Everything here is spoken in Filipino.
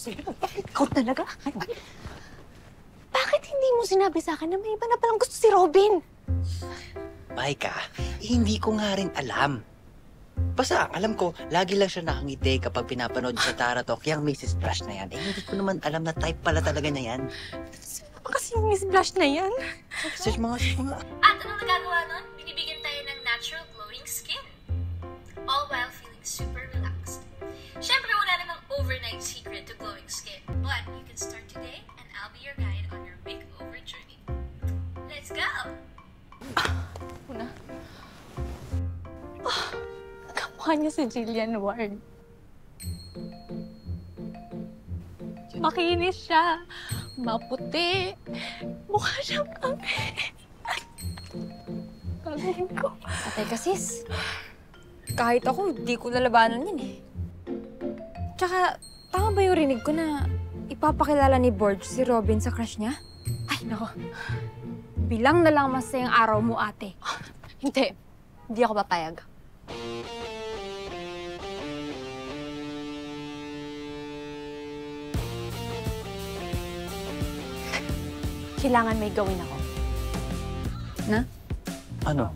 Ikaw talaga? Bakit hindi mo sinabi sa akin na may iba na palang gusto si Robin? Maika, hindi ko nga rin alam. Basta, alam ko, lagi lang siya nakangiti kapag pinapanood sa Tara Talk yung Mrs. Blush na yan. Hindi ko naman alam na type pala talaga niya yan. Sino ba kasi yung Miss Blush na yan? Search mga. At anong nagagawa nun? Binibigyan tayo ng natural glowing skin. All while feeling super relaxed. Syempre, wala namang overnight secret to glowing skin. But you can start today and I'll be your guide on your makeover journey. Let's go! Kamukha niya si Jillian Ward. Makinis siya. Maputi. Mukha siyang gagawin ko. Atay ka, sis. Kahit ako, di ko lalabanan yun eh. Tsaka, tama ba yung rinig ko na ipapakilala ni Borge si Robin sa crush niya? Ay, nako. Bilang na lang masayang araw mo, ate. Hindi. Hindi ako papayag. Kailangan may gawin ako. Na? Ano?